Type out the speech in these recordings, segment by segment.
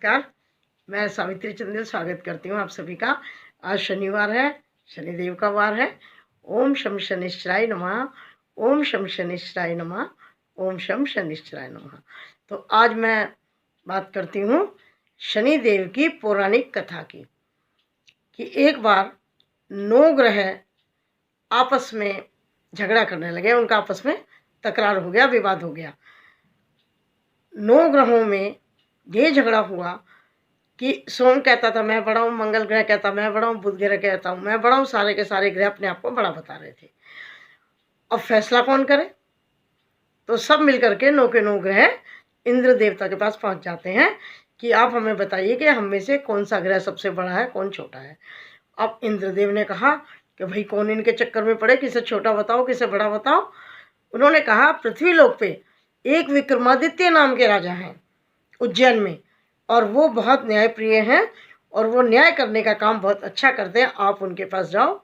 नमस्कार। मैं सावित्री चंदेल स्वागत करती हूँ आप सभी का। आज शनिवार है, शनिदेव का वार है। ओम शम शनिश्चराय नमः, ओम शम शनिश्चराय नमः, ओम शम शनिश्चराय नमः। तो आज मैं बात करती हूँ शनिदेव की पौराणिक कथा की, कि एक बार 9 ग्रह आपस में झगड़ा करने लगे। उनका आपस में तकरार हो गया, विवाद हो गया। 9 ग्रहों में ये झगड़ा हुआ कि सोम कहता था मैं बड़ा हूँ, मंगल ग्रह कहता मैं बड़ा हूँ, बुध ग्रह कहता हूँ मैं बड़ा हूँ। सारे के सारे ग्रह अपने आप को बड़ा बता रहे थे। अब फैसला कौन करे? तो सब मिलकर के 9 के 9 ग्रह इंद्र देवता के पास पहुंच जाते हैं कि आप हमें बताइए कि हम में से कौन सा ग्रह सबसे बड़ा है, कौन छोटा है। अब इंद्रदेव ने कहा कि भाई कौन इनके चक्कर में पड़े, किसे छोटा बताओ किसे बड़ा बताओ। उन्होंने कहा पृथ्वी लोक पे एक विक्रमादित्य नाम के राजा हैं उज्जैन में, और वो बहुत न्यायप्रिय हैं और वो न्याय करने का काम बहुत अच्छा करते हैं। आप उनके पास जाओ,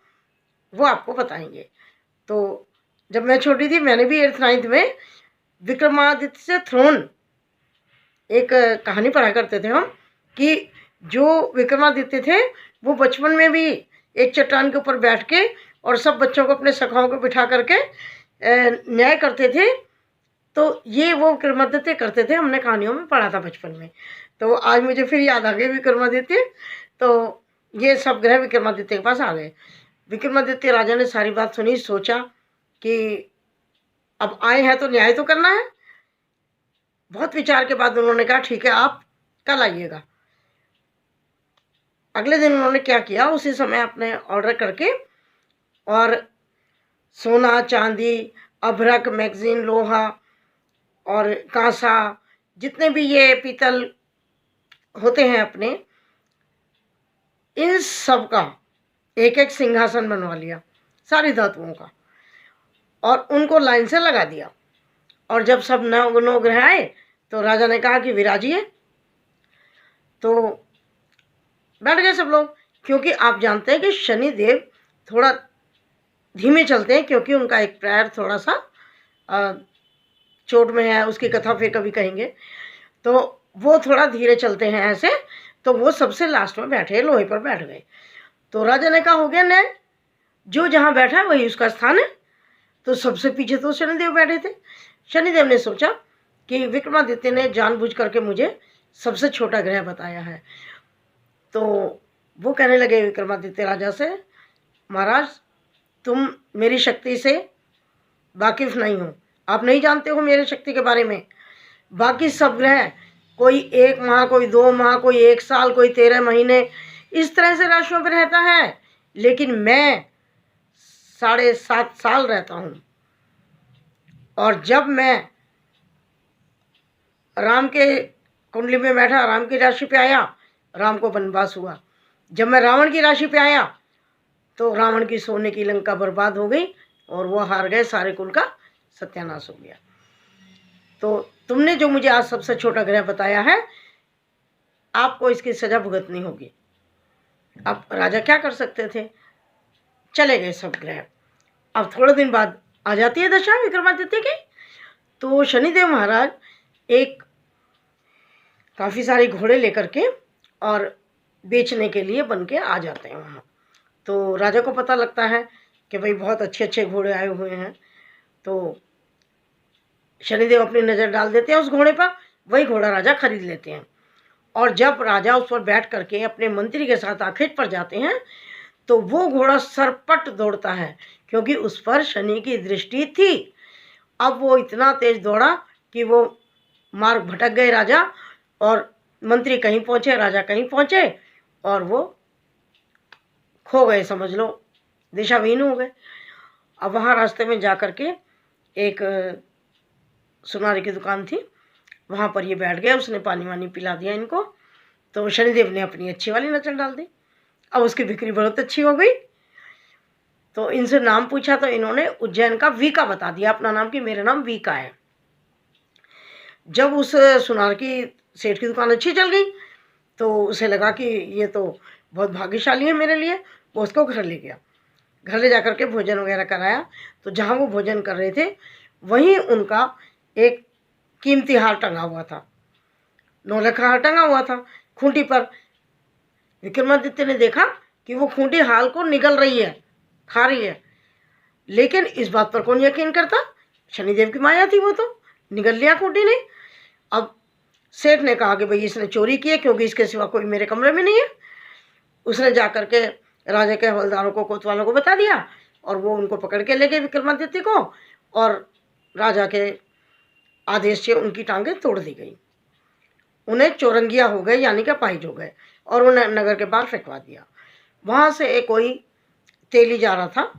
वो आपको बताएंगे। तो जब मैं छोटी थी मैंने भी 8th 9th में विक्रमादित्य से थ्रोन एक कहानी पढ़ा करते थे हम, कि जो विक्रमादित्य थे वो बचपन में भी एक चट्टान के ऊपर बैठ के और सब बच्चों को अपने सखाओं को बिठा करके न्याय करते थे। तो ये वो विक्रमादित्य करते थे, हमने कहानियों में पढ़ा था बचपन में। तो आज मुझे फिर याद आ गई विक्रमादित्य। तो ये सब ग्रह विक्रमादित्य के पास आ गए। विक्रमादित्य राजा ने सारी बात सुनी, सोचा कि अब आए हैं तो न्याय तो करना है। बहुत विचार के बाद उन्होंने कहा ठीक है आप कल आइएगा। अगले दिन उन्होंने क्या किया, उसी समय अपने ऑर्डर करके और सोना चांदी अभ्रक मैगजीन लोहा और कांसा जितने भी ये पीतल होते हैं अपने, इन सब का एक एक सिंहासन बनवा लिया सारी धातुओं का, और उनको लाइन से लगा दिया। और जब सब 9 ग्रह आए तो राजा ने कहा कि विराजिए। तो बैठ गए सब लोग, क्योंकि आप जानते हैं कि शनिदेव थोड़ा धीमे चलते हैं, क्योंकि उनका एक पैर थोड़ा सा चोट में है। उसकी कथा फिर कभी कहेंगे। तो वो थोड़ा धीरे चलते हैं ऐसे। तो वो सबसे लास्ट में बैठे, लोहे पर बैठ गए। तो राजा ने कहा हो गया न्याय, जो जहाँ बैठा है वही उसका स्थान है। तो सबसे पीछे तो शनिदेव बैठे थे। शनिदेव ने सोचा कि विक्रमादित्य ने जानबूझ करके मुझे सबसे छोटा ग्रह बताया है। तो वो कहने लगे विक्रमादित्य राजा से, महाराज तुम मेरी शक्ति से वाकिफ नहीं हो, आप नहीं जानते हो मेरी शक्ति के बारे में। बाकी सब ग्रह कोई 1 माह, कोई 2 माह, कोई 1 साल, कोई 13 महीने, इस तरह से राशियों पर रहता है, लेकिन मैं 7.5 साल रहता हूँ। और जब मैं राम के कुंडली में बैठा, राम की राशि पे आया, राम को वनवास हुआ। जब मैं रावण की राशि पे आया तो रावण की सोने की लंका बर्बाद हो गई और वो हार गए, सारे कुल का सत्यानाश हो गया। तो तुमने जो मुझे आज सबसे छोटा ग्रह बताया है, आपको इसकी सजा भुगतनी होगी। अब राजा क्या कर सकते थे, चले गए सब ग्रह। अब थोड़े दिन बाद आ जाती है दशा विक्रमादित्य की। तो शनिदेव महाराज एक काफ़ी सारे घोड़े लेकर के और बेचने के लिए बन के आ जाते हैं वहाँ। तो राजा को पता लगता है कि भाई बहुत अच्छे अच्छे घोड़े आए हुए हैं। तो शनिदेव अपनी नज़र डाल देते हैं उस घोड़े पर, वही घोड़ा राजा खरीद लेते हैं। और जब राजा उस पर बैठ करके अपने मंत्री के साथ आखेट पर जाते हैं तो वो घोड़ा सरपट दौड़ता है, क्योंकि उस पर शनि की दृष्टि थी। अब वो इतना तेज दौड़ा कि वो मार्ग भटक गए राजा, और मंत्री कहीं पहुँचे, राजा कहीं पहुँचे, और वो खो गए, समझ लो दिशाहीन हो गए। अब वहाँ रास्ते में जा कर के एक सुनारे की दुकान थी, वहाँ पर ये बैठ गए। उसने पानी वानी पिला दिया इनको। तो शनिदेव ने अपनी अच्छी वाली नज़र डाल दी। अब उसकी बिक्री बहुत अच्छी हो गई। तो इनसे नाम पूछा तो इन्होंने उज्जैन का वीका बता दिया अपना नाम, कि मेरा नाम वीका है। जब उस सुनार की सेठ की दुकान अच्छी चल गई तो उसे लगा कि ये तो बहुत भाग्यशाली है मेरे लिए। वो उसको घर ले गया, घर ले जा कर के भोजन वगैरह कराया। तो जहाँ वो भोजन कर रहे थे वहीं उनका एक कीमती हार टंगा हुआ था, 9 लाख का हार टंगा हुआ था। खूंटी पर। विक्रमादित्य ने देखा कि वो खूंटी हाल को निगल रही है, खा रही है, लेकिन इस बात पर कौन यकीन करता? शनिदेव की माया थी, वो तो निगल लिया खूंटी ने। अब सेठ ने कहा कि भाई इसने चोरी की है, क्योंकि इसके सिवा कोई मेरे कमरे में नहीं है। उसने जाकर के राजा के हवलदारों को, कोतवालों को बता दिया, और वो उनको पकड़ के ले गए विक्रमादित्य को, और राजा के आदेश से उनकी टांगें तोड़ दी गई। उन्हें चौरंगिया हो गए, यानी कि अपाहिज हो गए, और उन्हें नगर के बाहर फेंकवा दिया। वहाँ से एक कोई तेली जा रहा था,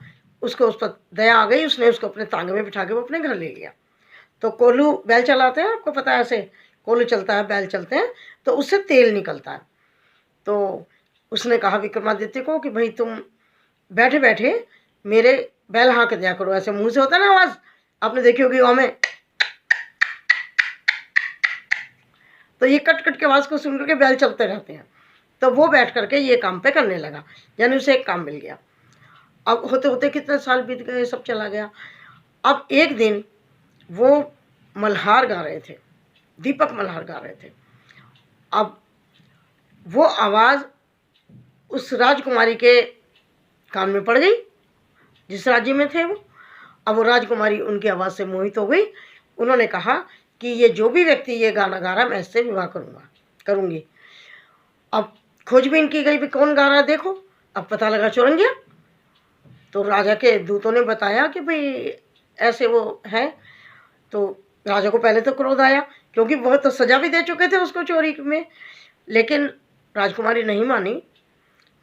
उसको उस पर दया आ गई, उसने उसको अपने तांगे में बिठा के वो अपने घर ले लिया। तो कोल्हू बैल चलाते हैं, आपको पता है, ऐसे कोल्हू चलता है, बैल चलते हैं, तो उससे तेल निकलता है। तो उसने कहा विक्रमादित्य को कि भाई तुम बैठे बैठे मेरे बैल हाँक दिया करो, ऐसे मुंह से होता है ना आवाज़, आपने देखी होगी गाँव में। तो ये कट कट के आवाज़ को सुन करके बैल चलते रहते हैं। तो वो बैठ करके ये काम पे करने लगा, यानी उसे एक काम मिल गया। अब होते होते कितने साल बीत गए, सब चला गया। अब एक दिन वो मल्हार गा रहे थे, दीपक मल्हार गा रहे थे। अब वो आवाज़ उस राजकुमारी के कान में पड़ गई, जिस राज्य में थे वो। अब वो राजकुमारी उनकी आवाज़ से मोहित हो गई। उन्होंने कहा कि ये जो भी व्यक्ति ये गाना गा रहा, मैं इससे विवाह करूँगी। अब खोजबीन की गई भी कौन गा रहा है, देखो। अब पता लगा चौरंगिया। तो राजा के दूतों ने बताया कि भाई ऐसे वो है। तो राजा को पहले तो क्रोध आया, क्योंकि वह तो सजा भी दे चुके थे उसको चोरी में, लेकिन राजकुमारी नहीं मानी,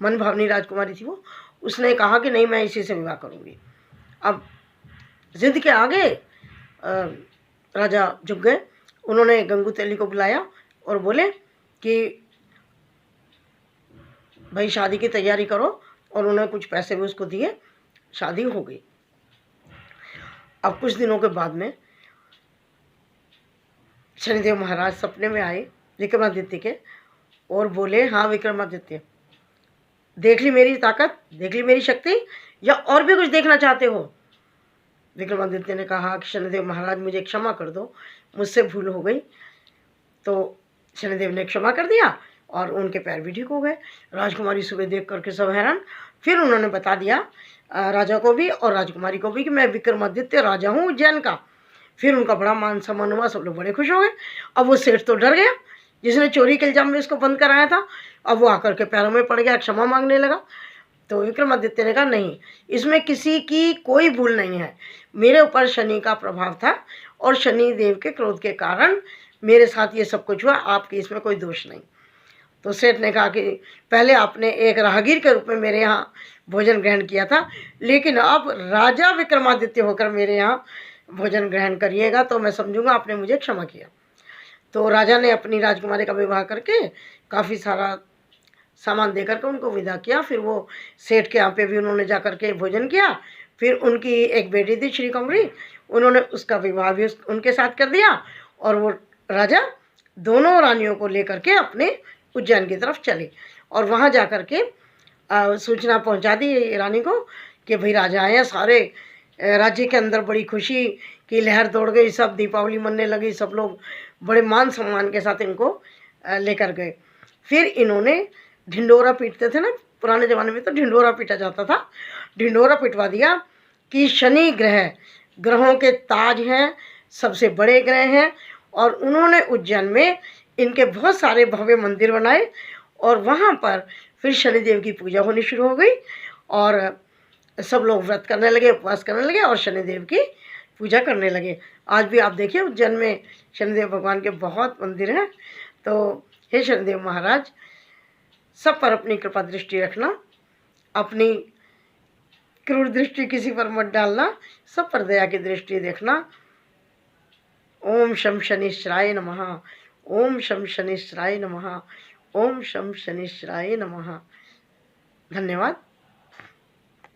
मन भावनी राजकुमारी थी वो। उसने कहा कि नहीं, मैं इसी से विवाह करूँगी। अब जिद के आगे राजा झुक गए। उन्होंने गंगू तेली को बुलाया और बोले कि भाई शादी की तैयारी करो, और उन्होंने कुछ पैसे भी उसको दिए, शादी हो गई। अब कुछ दिनों के बाद में शनिदेव महाराज सपने में आए विक्रमादित्य के और बोले, हाँ विक्रमादित्य, देख ली मेरी ताकत, देख ली मेरी शक्ति, या और भी कुछ देखना चाहते हो? विक्रमादित्य ने कहा कि शनिदेव महाराज मुझे क्षमा कर दो, मुझसे भूल हो गई। तो शनिदेव ने क्षमा कर दिया और उनके पैर भी ठीक हो गए। राजकुमारी सुबह देख करके सब हैरान। फिर उन्होंने बता दिया राजा को भी और राजकुमारी को भी कि मैं विक्रमादित्य राजा हूँ उज्जैन का। फिर उनका बड़ा मान सम्मान हुआ, सब लोग बड़े खुश हो गए। अब वो सेठ तो डर गया, जिसने चोरी के इल्जाम में इसको बंद कराया था। अब वो आकर के पैरों में पड़ गया, क्षमा मांगने लगा। तो विक्रमादित्य ने कहा, नहीं, इसमें किसी की कोई भूल नहीं है, मेरे ऊपर शनि का प्रभाव था, और शनि देव के क्रोध के कारण मेरे साथ ये सब कुछ हुआ, आपकी इसमें कोई दोष नहीं। तो सेठ ने कहा कि पहले आपने एक राहगीर के रूप में मेरे यहाँ भोजन ग्रहण किया था, लेकिन अब राजा विक्रमादित्य होकर मेरे यहाँ भोजन ग्रहण करिएगा, तो मैं समझूंगा आपने मुझे क्षमा किया। तो राजा ने अपनी राजकुमारी का विवाह करके काफ़ी सारा सामान दे करके उनको विदा किया। फिर वो सेठ के यहाँ पे भी उन्होंने जा कर के भोजन किया। फिर उनकी एक बेटी थी श्री कमरी, उन्होंने उसका विवाह भी उनके साथ कर दिया, और वो राजा दोनों रानियों को लेकर के अपने उज्जैन की तरफ चले, और वहाँ जा कर के सूचना पहुँचा दी रानी को कि भाई राजा आए हैं। सारे राज्य के अंदर बड़ी खुशी की लहर दौड़ गई, सब दीपावली मनने लगी, सब लोग बड़े मान सम्मान के साथ इनको लेकर गए। फिर इन्होंने ढिंडोरा पीटते थे ना, पुराने ज़माने में तो ढिंडोरा पीटा जाता था, ढिंडोरा पिटवा दिया कि शनि ग्रहों के ताज हैं, सबसे बड़े ग्रह हैं, और उन्होंने उज्जैन में इनके बहुत सारे भव्य मंदिर बनाए, और वहाँ पर फिर शनिदेव की पूजा होनी शुरू हो गई, और सब लोग व्रत करने लगे, उपवास करने लगे, और शनिदेव की पूजा करने लगे। आज भी आप देखिए उज्जैन में शनिदेव भगवान के बहुत मंदिर हैं। तो हे शनिदेव महाराज, सब पर अपनी कृपा दृष्टि रखना, अपनी क्रूर दृष्टि किसी पर मत डालना, सब पर दया की दृष्टि देखना। ओम शम शनिश्चराय नमः, ओम शम शनिश्चराय नमः, ओम शम शनिश्चराय नमः। धन्यवाद।